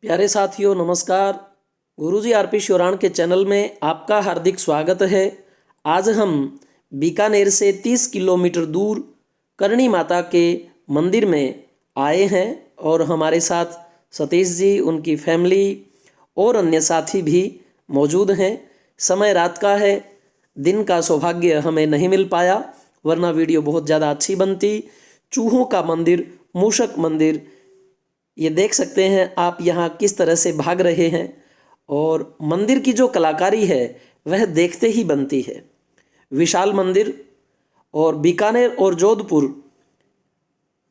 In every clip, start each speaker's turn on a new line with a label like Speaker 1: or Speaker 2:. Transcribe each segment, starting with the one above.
Speaker 1: प्यारे साथियों नमस्कार। गुरुजी आरपी श्योराण के चैनल में आपका हार्दिक स्वागत है। आज हम बीकानेर से 30 किलोमीटर दूर करणी माता के मंदिर में आए हैं और हमारे साथ सतीश जी, उनकी फैमिली और अन्य साथी भी मौजूद हैं। समय रात का है, दिन का सौभाग्य हमें नहीं मिल पाया, वरना वीडियो बहुत ज़्यादा अच्छी बनती। चूहों का मंदिर, मूषक मंदिर, ये देख सकते हैं आप यहाँ किस तरह से भाग रहे हैं और मंदिर की जो कलाकारी है वह देखते ही बनती है। विशाल मंदिर और बीकानेर और जोधपुर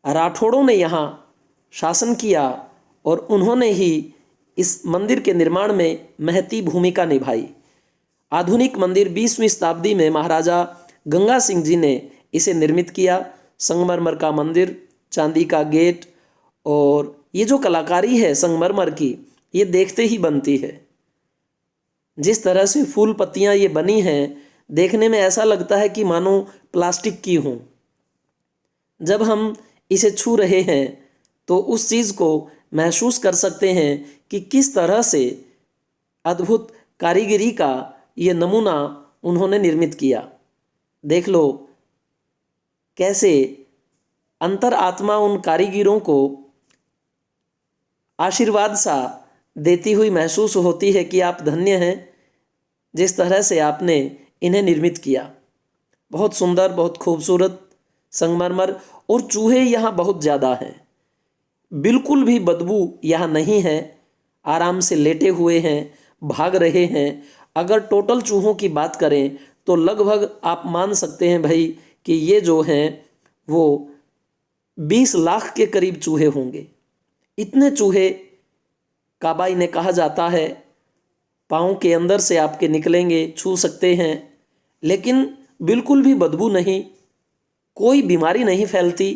Speaker 1: राठौड़ों ने यहाँ शासन किया और उन्होंने ही इस मंदिर के निर्माण में महती भूमिका निभाई। आधुनिक मंदिर 20वीं शताब्दी में महाराजा गंगा सिंह जी ने इसे निर्मित किया। संगमरमर का मंदिर, चांदी का गेट और ये जो कलाकारी है संगमरमर की, ये देखते ही बनती है। जिस तरह से फूल पत्तियां ये बनी हैं, देखने में ऐसा लगता है कि मानो प्लास्टिक की हों। जब हम इसे छू रहे हैं तो उस चीज़ को महसूस कर सकते हैं कि किस तरह से अद्भुत कारीगरी का ये नमूना उन्होंने निर्मित किया। देख लो कैसे अंतरात्मा उन कारीगरों को आशीर्वाद सा देती हुई महसूस होती है कि आप धन्य हैं जिस तरह से आपने इन्हें निर्मित किया। बहुत सुंदर, बहुत खूबसूरत संगमरमर और चूहे यहाँ बहुत ज़्यादा हैं। बिल्कुल भी बदबू यहाँ नहीं है। आराम से लेटे हुए हैं, भाग रहे हैं। अगर टोटल चूहों की बात करें तो लगभग आप मान सकते हैं भाई कि ये जो हैं वो 20 लाख के करीब चूहे होंगे। इतने चूहे काबा इन्हें कहा जाता है। पाँव के अंदर से आपके निकलेंगे, छू सकते हैं, लेकिन बिल्कुल भी बदबू नहीं, कोई बीमारी नहीं फैलती।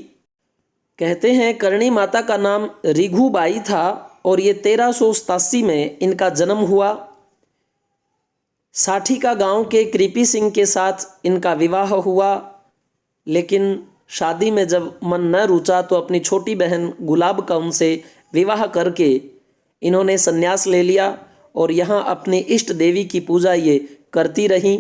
Speaker 1: कहते हैं करणी माता का नाम रिघुबाई था और ये 1387 में इनका जन्म हुआ। साठी का गांव के कृपी सिंह के साथ इनका विवाह हुआ, लेकिन शादी में जब मन न रुचा तो अपनी छोटी बहन गुलाब का उनसे विवाह करके इन्होंने संन्यास ले लिया और यहाँ अपनी इष्ट देवी की पूजा ये करती रहीं।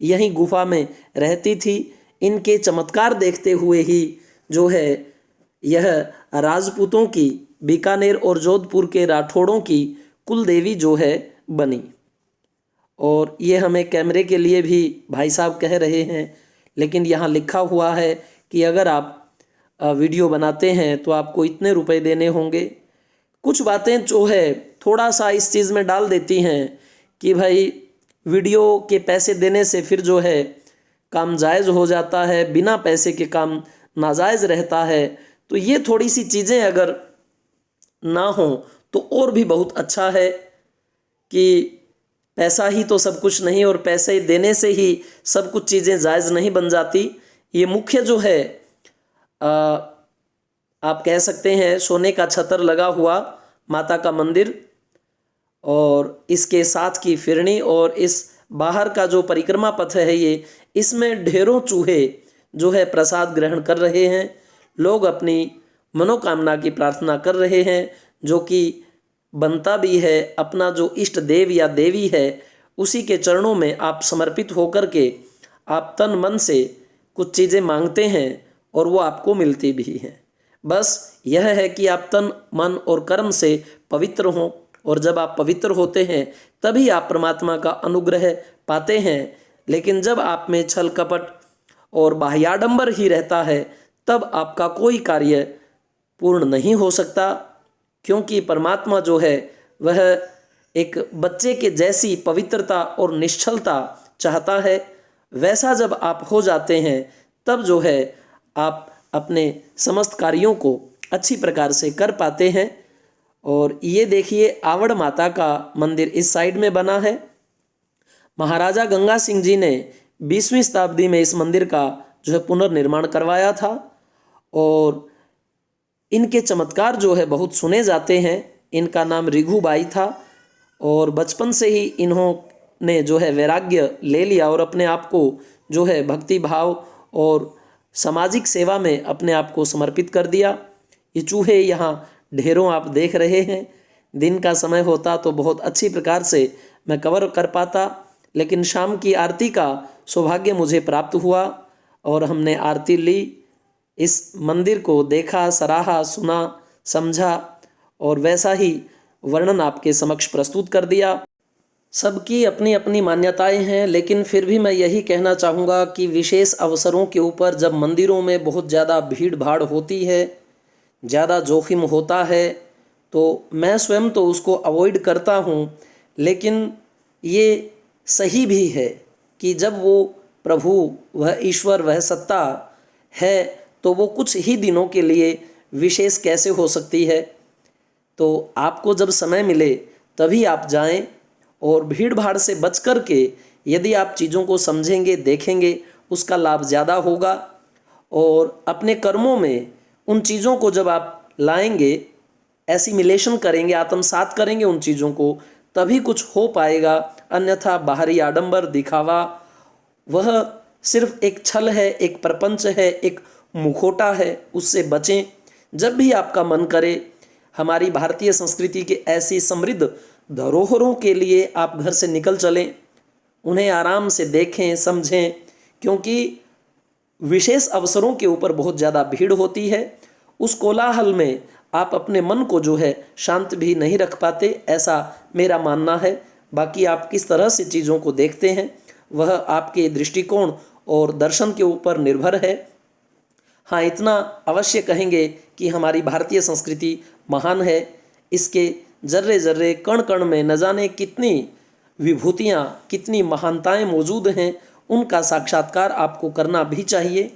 Speaker 1: यहीं गुफा में रहती थी। इनके चमत्कार देखते हुए ही जो है यह राजपूतों की, बीकानेर और जोधपुर के राठौड़ों की कुल देवी जो है बनी। और ये हमें कैमरे के लिए भी भाई साहब कह रहे हैं, लेकिन यहाँ लिखा हुआ है कि अगर आप वीडियो बनाते हैं तो आपको इतने रुपए देने होंगे। कुछ बातें जो है थोड़ा सा इस चीज़ में डाल देती हैं कि भाई वीडियो के पैसे देने से फिर जो है काम जायज़ हो जाता है, बिना पैसे के काम नाजायज़ रहता है। तो ये थोड़ी सी चीज़ें अगर ना हो तो और भी बहुत अच्छा है कि पैसा ही तो सब कुछ नहीं और पैसे देने से ही सब कुछ चीज़ें जायज़ नहीं बन जाती। ये मुख्य जो है आप कह सकते हैं सोने का छतर लगा हुआ माता का मंदिर और इसके साथ की फिरनी और इस बाहर का जो परिक्रमा पथ है ये, इसमें ढेरों चूहे जो है प्रसाद ग्रहण कर रहे हैं। लोग अपनी मनोकामना की प्रार्थना कर रहे हैं, जो कि बनता भी है। अपना जो इष्ट देव या देवी है उसी के चरणों में आप समर्पित होकर के आप तन मन से कुछ चीज़ें मांगते हैं और वो आपको मिलती भी हैं। बस यह है कि आप तन मन और कर्म से पवित्र हों, और जब आप पवित्र होते हैं तभी आप परमात्मा का अनुग्रह पाते हैं। लेकिन जब आप में छल कपट और बाह्याडंबर ही रहता है तब आपका कोई कार्य पूर्ण नहीं हो सकता, क्योंकि परमात्मा जो है वह एक बच्चे के जैसी पवित्रता और निश्चलता चाहता है। वैसा जब आप हो जाते हैं तब जो है आप अपने समस्त कार्यों को अच्छी प्रकार से कर पाते हैं। और ये देखिए आवड़ माता का मंदिर इस साइड में बना है। महाराजा गंगा सिंह जी ने 20वीं शताब्दी में इस मंदिर का जो है पुनर्निर्माण करवाया था और इनके चमत्कार जो है बहुत सुने जाते हैं। इनका नाम रिघुबाई था और बचपन से ही इन्होंने जो है वैराग्य ले लिया और अपने आप को जो है भक्ति भाव और सामाजिक सेवा में अपने आप को समर्पित कर दिया। ये चूहे यहाँ ढेरों आप देख रहे हैं। दिन का समय होता तो बहुत अच्छी प्रकार से मैं कवर कर पाता, लेकिन शाम की आरती का सौभाग्य मुझे प्राप्त हुआ और हमने आरती ली, इस मंदिर को देखा, सराहा, सुना, समझा और वैसा ही वर्णन आपके समक्ष प्रस्तुत कर दिया। सबकी अपनी अपनी मान्यताएं हैं, लेकिन फिर भी मैं यही कहना चाहूँगा कि विशेष अवसरों के ऊपर जब मंदिरों में बहुत ज़्यादा भीड़ भाड़ होती है, ज़्यादा जोखिम होता है, तो मैं स्वयं तो उसको अवॉइड करता हूँ। लेकिन ये सही भी है कि जब वो प्रभु, वह ईश्वर, वह सत्ता है, तो वो कुछ ही दिनों के लिए विशेष कैसे हो सकती है। तो आपको जब समय मिले तभी आप जाएं और भीड़ भाड़ से बच कर के यदि आप चीज़ों को समझेंगे, देखेंगे, उसका लाभ ज़्यादा होगा। और अपने कर्मों में उन चीज़ों को जब आप लाएंगे, एसिमिलेशन करेंगे, आत्मसात करेंगे उन चीज़ों को, तभी कुछ हो पाएगा। अन्यथा बाहरी आडंबर, दिखावा, वह सिर्फ एक छल है, एक प्रपंच है, एक मुखौटा है, उससे बचें। जब भी आपका मन करे, हमारी भारतीय संस्कृति के ऐसी समृद्ध धरोहरों के लिए आप घर से निकल चलें, उन्हें आराम से देखें, समझें, क्योंकि विशेष अवसरों के ऊपर बहुत ज़्यादा भीड़ होती है। उस कोलाहल में आप अपने मन को जो है शांत भी नहीं रख पाते, ऐसा मेरा मानना है। बाकी आप किस तरह से चीज़ों को देखते हैं वह आपके दृष्टिकोण और दर्शन के ऊपर निर्भर है। हाँ, इतना अवश्य कहेंगे कि हमारी भारतीय संस्कृति महान है। इसके जर्रे जर्रे, कण कण में न जाने कितनी विभूतियाँ, कितनी महानताएं मौजूद हैं, उनका साक्षात्कार आपको करना भी चाहिए।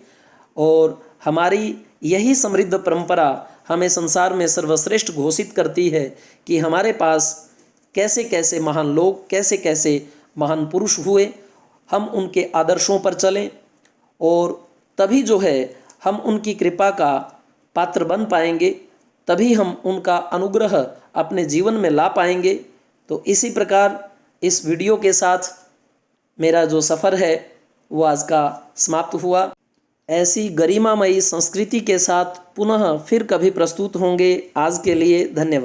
Speaker 1: और हमारी यही समृद्ध परंपरा हमें संसार में सर्वश्रेष्ठ घोषित करती है कि हमारे पास कैसे कैसे महान लोग, कैसे कैसे महान पुरुष हुए। हम उनके आदर्शों पर चलें और तभी जो है हम उनकी कृपा का पात्र बन पाएंगे, तभी हम उनका अनुग्रह अपने जीवन में ला पाएंगे। तो इसी प्रकार इस वीडियो के साथ मेरा जो सफ़र है वो आज का समाप्त हुआ। ऐसी गरिमामयी संस्कृति के साथ पुनः फिर कभी प्रस्तुत होंगे। आज के लिए धन्यवाद।